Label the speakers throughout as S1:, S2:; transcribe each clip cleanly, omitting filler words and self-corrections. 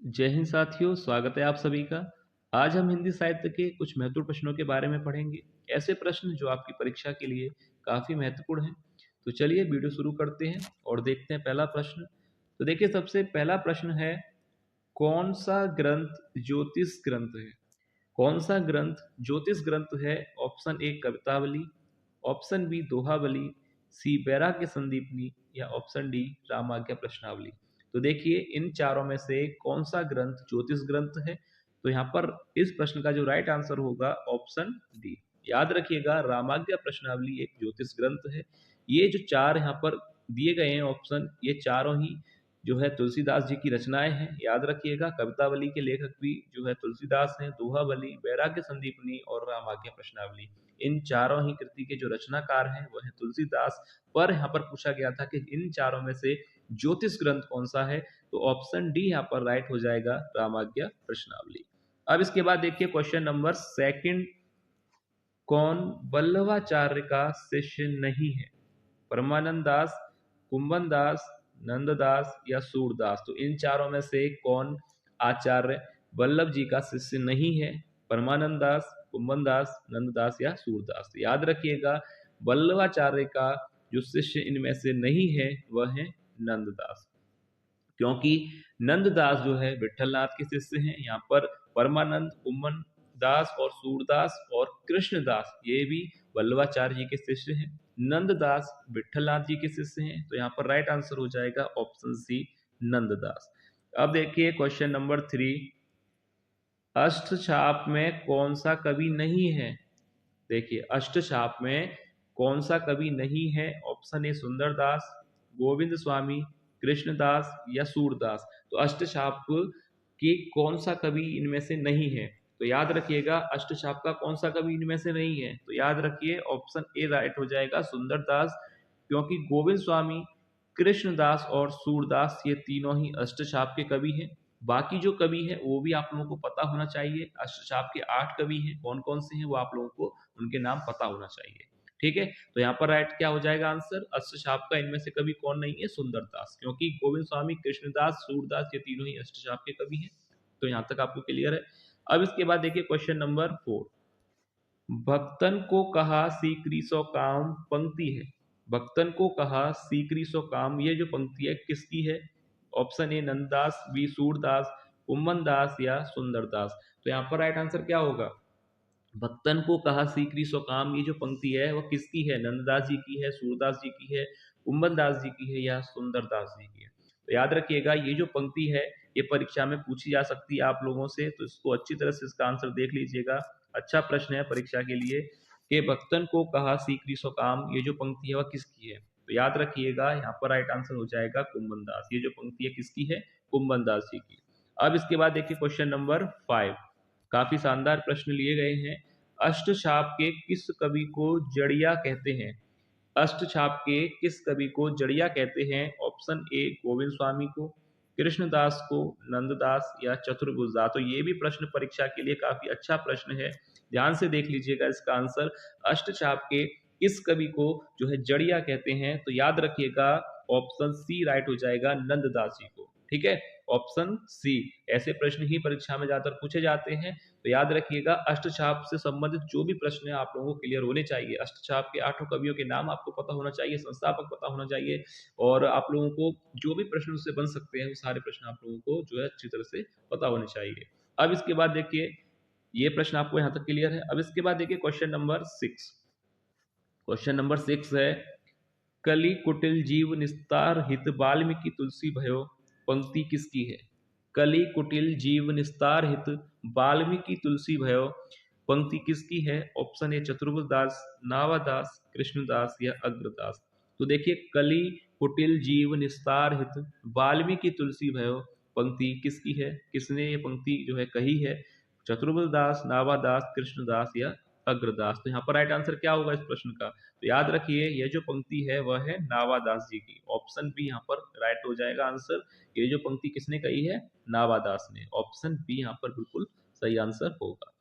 S1: जय हिंद साथियों, स्वागत है आप सभी का। आज हम हिंदी साहित्य के कुछ महत्वपूर्ण प्रश्नों के बारे में पढ़ेंगे। ऐसे प्रश्न जो आपकी परीक्षा के लिए काफ़ी महत्वपूर्ण हैं। तो चलिए वीडियो शुरू करते हैं और देखते हैं पहला प्रश्न। तो देखिए, सबसे पहला प्रश्न है, कौन सा ग्रंथ ज्योतिष ग्रंथ है? कौन सा ग्रंथ ज्योतिष ग्रंथ है? Option A Kavitavali, option B Dohavali, C Bairagya Sandipani या ऑप्शन डी रामाज्ञा प्रश्नावली। तो देखिए, इन चारों में से कौन सा ग्रंथ ज्योतिष ग्रंथ है? तो यहाँ पर इस प्रश्न का जो राइट आंसर होगा ऑप्शन डी। याद रखिएगा, रामाज्ञा प्रश्नावली एक ज्योतिष ग्रंथ है। ये जो चार यहाँ पर दिए गए हैं ऑप्शन, ये चारों ही जो है तुलसीदास जी की रचनाएं हैं। याद रखिएगा, कवितावली के लेखक भी जो है तुलसीदास हैं, दोहावली, बैराग्य संदीपनी और रामाज्ञा प्रश्नावली, इन चारों ही कृति के जो रचनाकार हैं वह है तुलसीदास। पर यहाँ पर पूछा गया था कि इन चारों में से ज्योतिष ग्रंथ कौन सा है, तो ऑप्शन डी यहाँ पर राइट हो जाएगा, रामाज्ञा प्रश्नावली। अब इसके बाद देखिए क्वेश्चन नंबर सेकंड, कौन वल्लभाचार्य का शिष्य नहीं है? परमानंद दास, कुंभन दास, नंददास या सूरदास। तो इन चारों में से कौन आचार्य वल्लभ जी का शिष्य नहीं है? परमानंद दास, कुंभन दास, नंददास या सूरदास। तो याद रखिएगा, वल्लभाचार्य का जो शिष्य इनमें से नहीं है वह है नंददास, क्योंकि नंददास जो है विठलनाथ के शिष्य हैं। यहाँ पर परमानंद, कुम्मन दास और सूरदास और कृष्णदास ये भी वल्लभाचार्य जी के शिष्य हैं। नंददास विठलनाथ जी के शिष्य हैं। तो यहाँ पर राइट आंसर हो जाएगा ऑप्शन सी, नंददास। अब देखिए क्वेश्चन नंबर 3, अष्टछाप में कौन सा कवि नहीं है? देखिए, अष्टछाप में कौन सा कवि नहीं है? ऑप्शन ए सुंदरदास, गोविंद स्वामी, कृष्णदास या सूरदास। तो अष्टछाप की कौन सा कवि इनमें से नहीं है? तो याद रखिएगा, अष्टछाप का कौन सा कवि इनमें से नहीं है? तो याद रखिए, ऑप्शन ए राइट हो जाएगा, सुंदरदास, क्योंकि गोविंद स्वामी, कृष्णदास और सूरदास ये तीनों ही अष्टछाप के कवि हैं। बाकी जो कवि है वो भी आप लोगों को पता होना चाहिए। अष्टछाप के 8 कवि हैं, कौन कौन से हैं वो आप लोगों को उनके नाम पता होना चाहिए। ठीक है, तो यहाँ पर राइट क्या हो जाएगा आंसर? अष्टछाप का इनमें से कवि कौन नहीं है? सुंदरदास, क्योंकि गोविंद स्वामी, कृष्णदास, सूरदास ये तीनों ही अष्टछाप के कवि हैं। तो यहाँ तक आपको क्लियर है। अब इसके बाद देखिए क्वेश्चन नंबर 4, भक्तन को कहा सीकरी सो काम पंक्ति है। भक्तन को कहा सीकरी सो काम, ये जो पंक्ति है किसकी है? Option A Nanddas, B Surdas, Kumman Das या सुंदरदास। तो यहाँ पर राइट आंसर क्या होगा? भक्तन को कहा सीकरी सो काम, ये जो पंक्ति है वो किसकी है? नंददास जी की है, सूरदास जी की है, कुंभन दास जी की है या सुंदरदास जी की है? तो याद रखिएगा, ये जो पंक्ति है ये परीक्षा में पूछी जा सकती है आप लोगों से, तो इसको अच्छी तरह से इसका आंसर देख लीजिएगा। अच्छा प्रश्न है परीक्षा के लिए कि भक्तन को कहा सीकरी सो काम, ये जो पंक्ति है वह किसकी है? तो याद रखिएगा, यहाँ पर राइट आंसर हो जाएगा कुंभन दास। ये जो पंक्ति है किसकी है? कुंभन दास जी की। अब इसके बाद देखिए क्वेश्चन नंबर 5, काफी शानदार प्रश्न लिए गए हैं। अष्टछाप के किस कवि को जड़िया कहते हैं? अष्टछाप के किस कवि को जड़िया कहते हैं? ऑप्शन ए गोविंद स्वामी को, कृष्णदास को, नंददास या चतुर्भुजदास। तो ये भी प्रश्न परीक्षा के लिए काफी अच्छा प्रश्न है, ध्यान से देख लीजिएगा इसका आंसर। अष्टछाप के किस कवि को जो है जड़िया कहते हैं? तो याद रखिएगा, ऑप्शन सी राइट हो जाएगा, नंददास जी को। ठीक है, ऑप्शन सी। ऐसे प्रश्न ही परीक्षा में ज्यादातर पूछे जाते हैं। तो याद रखिएगा, अष्टछाप से संबंधित जो भी प्रश्न है आप लोगों को क्लियर होने चाहिए। अष्टछाप के 8 कवियों के नाम आपको पता होना चाहिए, संस्थापक पता होना चाहिए, और आप लोगों को जो भी प्रश्न उससे बन सकते हैं वो सारे प्रश्न आप लोगों को जो है अच्छी तरह से पता होने चाहिए। अब इसके बाद देखिए, ये प्रश्न आपको यहाँ तक क्लियर है। अब इसके बाद देखिए क्वेश्चन नंबर 6। क्वेश्चन नंबर 6 है, कलि कुटिल जीव निस्तार हित वाल्मीकि तुलसी भयो, पंक्ति किसकी है? कलि कुटिल जीव निस्तार हित वाल्मीकि तुलसी भयो, पंक्ति किसकी है? ऑप्शन ए चतुर्भुजदास, नावादास, कृष्णदास या अग्रदास। तो देखिए, कलि कुटिल जीव निस्तार हित वाल्मीकि तुलसी भयो, पंक्ति किसकी है? किसने ये पंक्ति जो है कही है? चतुर्भुजदास, नावादास, कृष्णदास या अग्रदास। तो यहाँ पर राइट आंसर क्या होगा इस प्रश्न का? तो याद रखिए, ये जो पंक्ति है वह है नावादास जी की। ऑप्शन बी यहाँ पर राइट हो जाएगा आंसर। ये जो पंक्ति किसने कही है? नावादास ने। ऑप्शन बी यहाँ पर बिल्कुल सही आंसर होगा।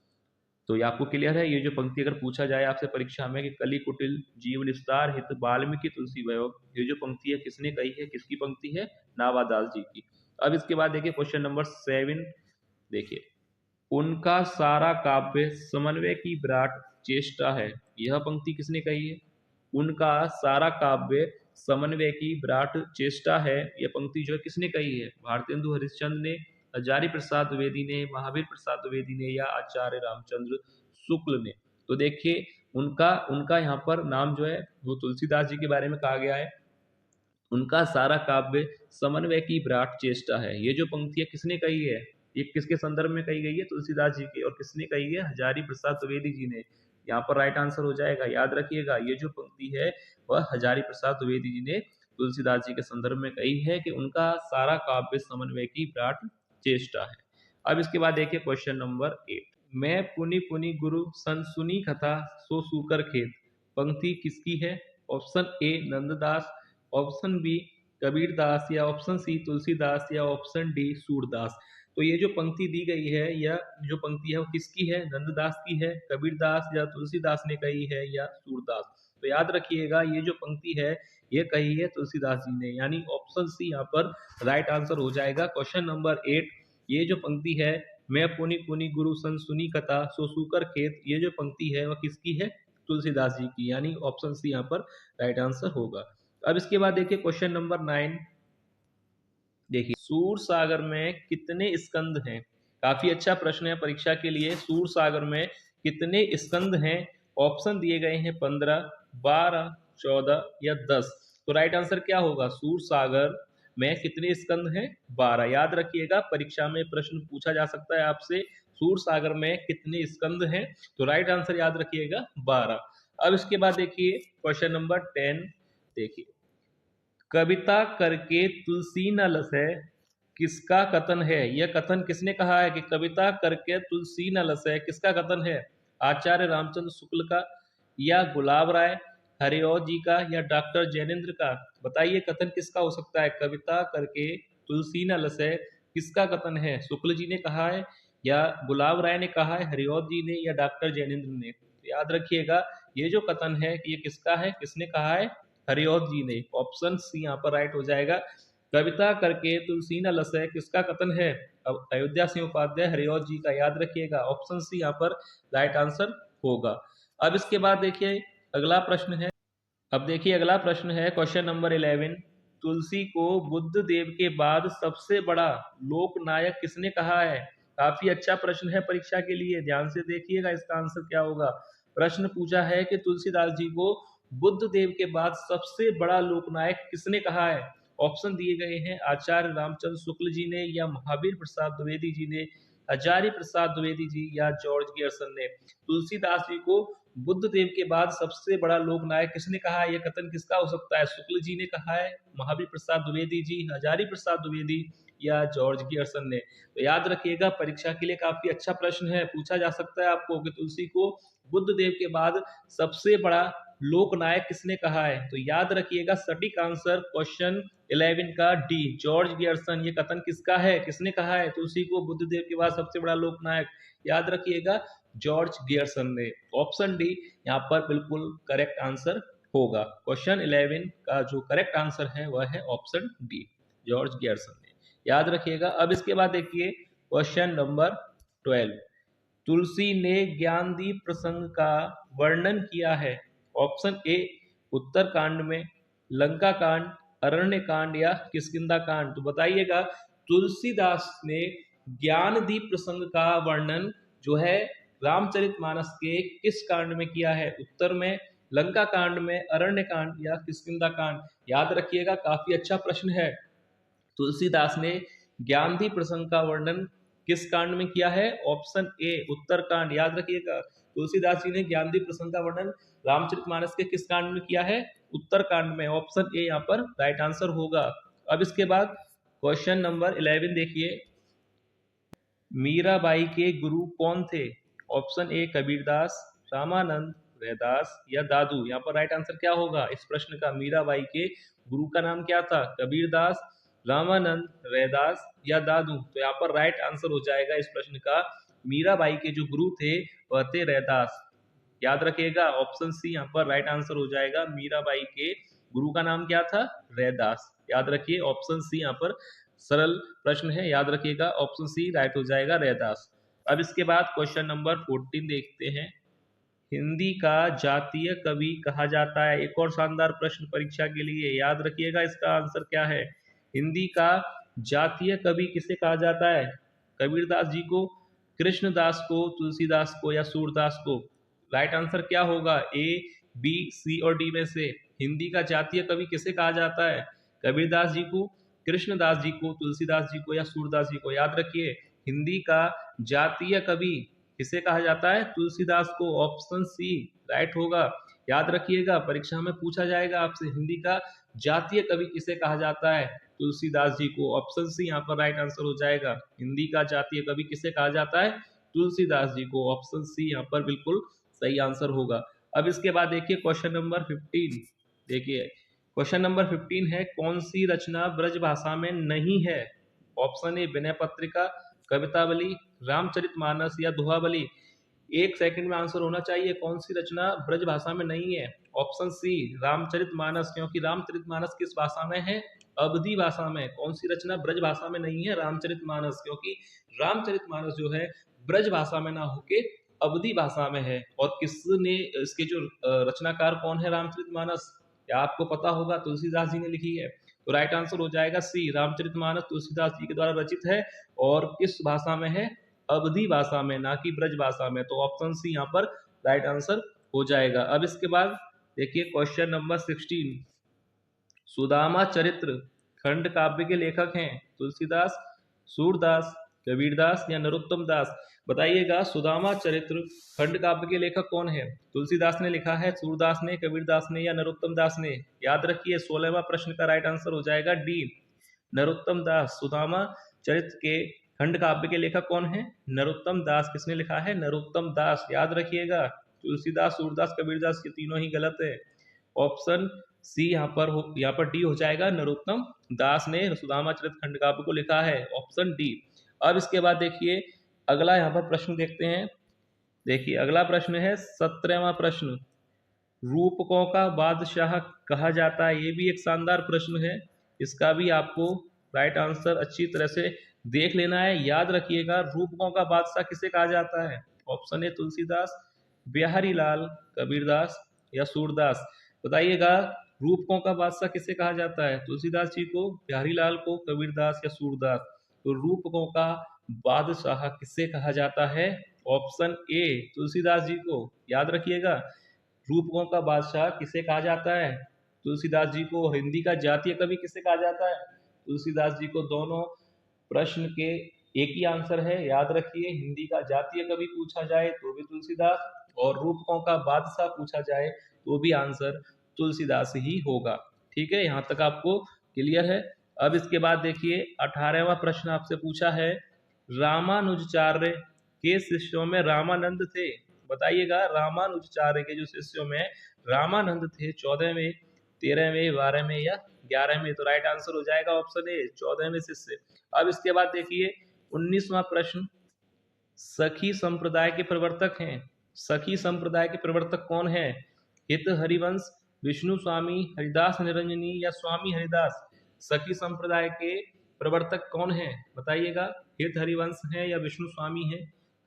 S1: तो ये आपको क्लियर है, ये जो पंक्ति अगर पूछा जाए आपसे परीक्षा में कि कलि कुटिल जीव निस्तार हित वाल्मीकि तुलसी भयो, ये जो पंक्ति है किसने कही है? किसकी पंक्ति है? नावादास जी की। अब इसके बाद देखिए क्वेश्चन नंबर 7। देखिए, उनका सारा काव्य समन्वय की विराट चेष्टा है, यह पंक्ति किसने कही है? उनका सारा काव्य समन्वय की विराट चेष्टा है, यह पंक्ति जो है किसने कही है? भारतेंदु हरिश्चंद्र ने, हजारी प्रसाद द्विवेदी ने, महावीर प्रसाद द्विवेदी ने, या आचार्य रामचंद्र शुक्ल ने? तो देखिए, उनका उनका यहाँ पर नाम जो है वो तुलसीदास जी के बारे में कहा गया है। उनका सारा काव्य समन्वय की विराट चेष्टा है, ये जो पंक्ति है किसने कही है? ये किसके संदर्भ में कही गई है? तुलसीदास जी के। और किसने कही है? हजारी प्रसाद द्विवेदी जी ने। यहाँ पर राइट आंसर हो जाएगा। याद रखिएगा, ये जो पंक्ति है वह हजारी प्रसाद द्विवेदी जी ने तुलसीदास जी के संदर्भ में कही है कि उनका सारा काव्य समन्वय की विराट चेष्टा है। अब इसके बाद देखिए क्वेश्चन नंबर 8। मैं पुनि पुनि गुरु सन सुनी कथा सो सूकर खेत, पंक्ति किसकी है? Option A Nanddas, option B Kabirdas, या ऑप्शन सी तुलसीदास, या ऑप्शन डी सूरदास। तो ये जो पंक्ति दी गई है, या जो पंक्ति है वो किसकी है? नंददास की है, कबीरदास या तुलसीदास ने कही है, या सूरदास? तो याद रखिएगा, ये जो पंक्ति है ये कही है तुलसीदास जी ने, यानी ऑप्शन सी यहाँ पर राइट आंसर हो जाएगा। क्वेश्चन नंबर 8, ये जो पंक्ति है, मैं पुनि पुनि गुरु सन सुनी कथा सो सूकर खेत, ये जो पंक्ति है वह किसकी है? तुलसीदास जी की, यानी ऑप्शन सी यहाँ पर राइट आंसर होगा। अब इसके बाद देखिए क्वेश्चन नंबर 9। देखिए, सूर सागर में कितने स्कंद हैं? काफी अच्छा प्रश्न है परीक्षा के लिए। सूर सागर में कितने स्कंद हैं? ऑप्शन दिए गए हैं 15, 12, 14 या 10। तो राइट आंसर क्या होगा? सूर सागर में कितने स्कंद हैं? 12। याद रखिएगा, परीक्षा में प्रश्न पूछा जा सकता है आपसे, सूर सागर में कितने स्कंद हैं? तो राइट आंसर याद रखिएगा 12। अब इसके बाद देखिए क्वेश्चन नंबर 10। देखिए, कविता करके तुलसी न लसै, किसका कथन है? यह कथन किसने कहा है कि कविता करके तुलसी न लसै? किसका कथन है? आचार्य रामचंद्र शुक्ल का, या गुलाब राय हरिऔध जी का, या डॉक्टर जैनेन्द्र का? बताइए कथन किसका हो सकता है? कविता करके तुलसी न लसै किसका कथन है? शुक्ल जी ने कहा है, या गुलाब राय ने कहा है, हरिऔध जी ने, या डॉक्टर जैनेन्द्र ने? याद रखिएगा, ये जो कथन है कि ये किसका है, किसने कहा है? हरिऔध जी ने। ऑप्शन सी यहाँ पर राइट हो जाएगा। कविता करके तुलसी न लसै किसका कथन है? अब अयोध्या सिंह उपाध्याय हरिऔध जी का। याद रखिएगा, ऑप्शन सी यहाँ पर राइट आंसर होगा। अब इसके बाद देखिए अगला प्रश्न है। अब देखिए अगला प्रश्न है क्वेश्चन नंबर 11। तुलसी को बुद्ध देव के बाद सबसे बड़ा लोकनायक किसने कहा है? काफी अच्छा प्रश्न है परीक्षा के लिए, ध्यान से देखिएगा इसका आंसर क्या होगा। प्रश्न पूछा है कि तुलसीदास जी को बुद्ध देव के बाद सबसे बड़ा लोकनायक किसने कहा है? ऑप्शन दिए गए हैं आचार्य रामचंद्र शुक्ल जी ने, या महावीर प्रसाद द्विवेदी जी ने, हजारी प्रसाद द्विवेदी जी, या जॉर्ज गियर्सन ने? तुलसीदास जी को बुद्ध देव के बाद सबसे बड़ा लोकनायक किसने कहा है? यह कथन किसका हो सकता है? शुक्ल जी ने कहा है, महावीर प्रसाद द्विवेदी जी, हजारी प्रसाद द्विवेदी, या जॉर्ज गियर्सन ने? तो याद रखिएगा, परीक्षा के लिए काफी अच्छा प्रश्न है, पूछा जा सकता है आपको कि तुलसी को बुद्ध देव के बाद सबसे बड़ा लोकनायक किसने कहा है? तो याद रखिएगा, सटीक आंसर क्वेश्चन 11 का डी, जॉर्ज गियर्सन। ये कथन किसका है, किसने कहा है तुलसी को बुद्ध देव के बाद सबसे बड़ा लोकनायक? याद रखिएगा, जॉर्ज गियर्सन ने। ऑप्शन डी यहाँ पर बिल्कुल करेक्ट आंसर होगा। क्वेश्चन 11 का जो करेक्ट आंसर है वह है ऑप्शन डी, जॉर्ज गियर्सन ने। याद रखिएगा। अब इसके बाद देखिए क्वेश्चन नंबर 12। तुलसी ने ज्ञानदीप प्रसंग का वर्णन किया है। ऑप्शन ए उत्तर कांड में, लंका कांड, अरण्य कांड, या किष्किंधा कांड? तो बताइएगा, तुलसीदास ने ज्ञानदीप प्रसंग का वर्णन जो है रामचरितमानस के किस कांड में किया है? उत्तर में, लंका कांड में, अरण्य कांड, या किष्किंधा कांड? याद रखिएगा, काफी अच्छा प्रश्न है। तुलसीदास ने ज्ञानदीप प्रसंग का वर्णन किस कांड में किया है? ऑप्शन ए उत्तर कांड। याद रखिएगा, तुलसीदास जी ने ज्ञानदीप प्रसंग का वर्णन रामचरितमानस के किस कांड में किया है? उत्तर कांड में। ऑप्शन ए यहाँ पर राइट आंसर होगा। अब इसके बाद क्वेश्चन नंबर 11 देखिए, मीराबाई के गुरु कौन थे? ऑप्शन ए कबीरदास, रामानंद, रैदास, या दादू? यहाँ पर राइट आंसर क्या होगा इस प्रश्न का? मीराबाई के गुरु का नाम क्या था? कबीरदास, रामानंद, रैदास, या दादू? तो यहाँ पर राइट आंसर हो जाएगा इस प्रश्न का, मीराबाई के जो गुरु थे वह थे रैदास। याद रखिएगा, ऑप्शन सी यहाँ पर राइट आंसर हो जाएगा। मीराबाई के गुरु का नाम क्या था? रैदास। याद रखिए, ऑप्शन सी यहाँ पर सरल प्रश्न है, याद रखिएगा। ऑप्शन सी राइट हो जाएगा, रैदास। अब इसके बाद क्वेश्चन नंबर 14 देखते हैं। हिंदी का जातीय कवि कहा जाता है। एक और शानदार प्रश्न परीक्षा के लिए, याद रखिएगा इसका आंसर क्या है। हिंदी का जातीय कवि किसे कहा जाता है? कबीरदास जी को, कृष्णदास को, तुलसीदास को या सूरदास को? राइट आंसर क्या होगा? ए, बी, सी और डी में से हिंदी का जातीय कवि किसे कहा जाता है? कबीरदास जी को, कृष्णदास जी को, तुलसीदास जी को या सूरदास जी को? याद रखिए, हिंदी का जातीय कवि किसे कहा जाता है? तुलसीदास को। ऑप्शन सी राइट होगा, याद रखिएगा। परीक्षा में पूछा जाएगा आपसे, हिंदी का जातीय कवि किसे कहा जाता है? तुलसीदास जी को। ऑप्शन सी यहाँ पर राइट आंसर हो जाएगा। हिंदी का जातीय कवि किसे कहा जाता है? तुलसीदास जी को। ऑप्शन सी यहाँ पर बिल्कुल सही आंसर होगा। अब इसके बाद देखिए क्वेश्चन नंबर 15। देखिए क्वेश्चन नंबर 15 है, कौन सी रचना ब्रज भाषा में नहीं है? ऑप्शन ए विनय पत्रिका, कवितावली, रामचरितमानस या दोहावली? एक सेकंड में आंसर होना चाहिए। कौन सी रचना ब्रज भाषा में नहीं है? ऑप्शन सी रामचरितमानस, क्योंकि रामचरितमानस किस भाषा में है? अवधी भाषा में। कौन सी रचना ब्रज भाषा में नहीं है? रामचरितमानस, क्योंकि रामचरितमानस जो है ब्रज भाषा में ना होके अवधी भाषा में है। और किसने इसके जो रचनाकार कौन है रामचरितमानस? या आपको पता होगा, तुलसीदास जी ने लिखी है। तो राइट आंसर हो जाएगा सी, रामचरितमानस तुलसीदास जी के द्वारा रचित है। और किस भाषा में है? अवधी भाषा में, ना कि ब्रज भाषा में। तो ऑप्शन सी यहाँ पर राइट आंसर हो जाएगा। अब इसके बाद देखिए क्वेश्चन नंबर 16। सुदामा चरित्र खंड काव्य के लेखक हैं तुलसीदास, सूरदास, कबीरदास या नरोत्तम दास? बताइएगा, सुदामा चरित्र खंड काव्य के लेखक कौन है? तुलसीदास ने लिखा है, सूरदास ने, कबीरदास ने या नरोत्तम दास ने? याद रखिए 16वां प्रश्न का राइट आंसर हो जाएगा डी, नरोत्तम दास। सुदामा चरित्र के खंड काव्य के लेखक कौन है? नरोत्तम दास। किसने लिखा है? नरोत्तम दास। याद रखिएगा, तुलसीदास, सूरदास, कबीरदास ये तीनों ही गलत है। ऑप्शन सी यहाँ पर डी हो जाएगा, नरोत्तम दास ने सुदामा चरित्र खंड काव्य को लिखा है। Option D. अब इसके बाद देखिए अगला यहाँ पर प्रश्न देखते हैं। देखिए अगला प्रश्न है 17वां प्रश्न, रूपकों का बादशाह कहा जाता है। ये भी एक शानदार प्रश्न है, इसका भी आपको राइट आंसर अच्छी तरह से देख लेना है। याद रखिएगा, रूपकों का बादशाह किसे कहा जाता है? ऑप्शन ए तुलसीदास, बिहारी लाल, कबीरदास या सूरदास? बताइएगा, रूपकों का बादशाह किसे कहा जाता है? तुलसीदास जी को, बिहारी लाल को, कबीरदास या सूरदास? तो रूपकों का बादशाह किसे कहा जाता है? ऑप्शन ए तुलसीदास जी को। याद रखिएगा, रूपकों का बादशाह किसे कहा जाता है? तुलसीदास जी को। हिंदी का जातीय कवि किसे कहा जाता है? तुलसीदास जी को। दोनों प्रश्न के एक ही आंसर है, याद रखिए। हिंदी का जातीय कवि पूछा जाए तो भी तुलसीदास, और रूपकों का बादशाह पूछा जाए तो भी आंसर तुलसीदास ही होगा। ठीक है, यहाँ तक आपको क्लियर है। अब इसके बाद देखिए 18वां प्रश्न आपसे पूछा है, रामानुजाचार्य के शिष्यों में रामानंद थे। बताइएगा, रामानुजाचार्य के जो शिष्यों में रामानंद थे, 14वें, 13वें, 12वें या 11वें? तो राइट आंसर हो जाएगा ऑप्शन ए, 14वें शिष्य। अब इसके बाद देखिए 19वां प्रश्न, सखी संप्रदाय के प्रवर्तक हैं। सखी संप्रदाय के प्रवर्तक कौन है? हित हरिवंश, विष्णु स्वामी, हरिदास निरंजनी या स्वामी हरिदास? सखी संप्रदाय के प्रवर्तक कौन है? बताइएगा, हित हरिवंश है या विष्णु स्वामी है,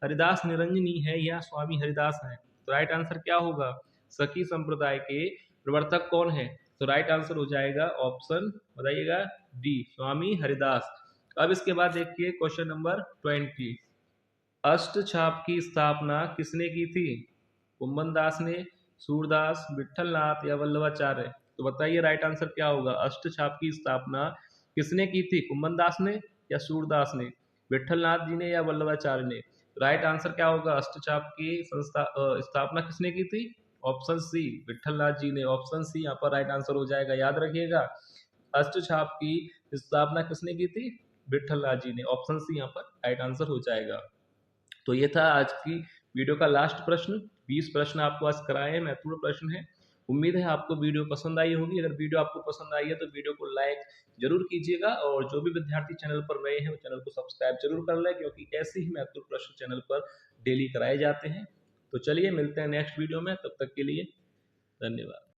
S1: हरिदास निरंजनी है या स्वामी हरिदास है? तो राइट आंसर क्या होगा? सखी संप्रदाय के प्रवर्तक कौन है? तो राइट आंसर हो जाएगा ऑप्शन, बताइएगा, डी, स्वामी हरिदास। अब इसके बाद देखिए क्वेश्चन नंबर 20, अष्टछाप की स्थापना किसने की थी? कुंभन दास ने, सूरदास, विठलनाथ या वल्लभाचार्य? तो बताइए राइट आंसर क्या होगा? अष्टछाप की स्थापना किसने की थी? कुंभन दास ने या सूरदास ने, विठलनाथ जी ने या वल्लभाचार्य ने? राइट आंसर क्या होगा? अष्टछाप की स्थापना किसने की थी? ऑप्शन सी, विठलनाथ जी ने। ऑप्शन सी यहाँ पर राइट आंसर हो जाएगा। याद रखिएगा, अष्टछाप की स्थापना किसने की थी? विठलनाथ जी ने। ऑप्शन सी यहाँ पर राइट आंसर हो जाएगा। तो ये था आज की वीडियो का लास्ट प्रश्न। 20 प्रश्न आपको आज कराए हैं, महत्वपूर्ण प्रश्न है। उम्मीद है आपको वीडियो पसंद आई होगी। अगर वीडियो आपको पसंद आई है तो वीडियो को लाइक जरूर कीजिएगा, और जो भी विद्यार्थी चैनल पर नए हैं वो चैनल को सब्सक्राइब जरूर कर लें, क्योंकि ऐसे ही महत्वपूर्ण प्रश्न चैनल पर डेली कराए जाते हैं। तो चलिए मिलते हैं नेक्स्ट वीडियो में, तब तक के लिए धन्यवाद।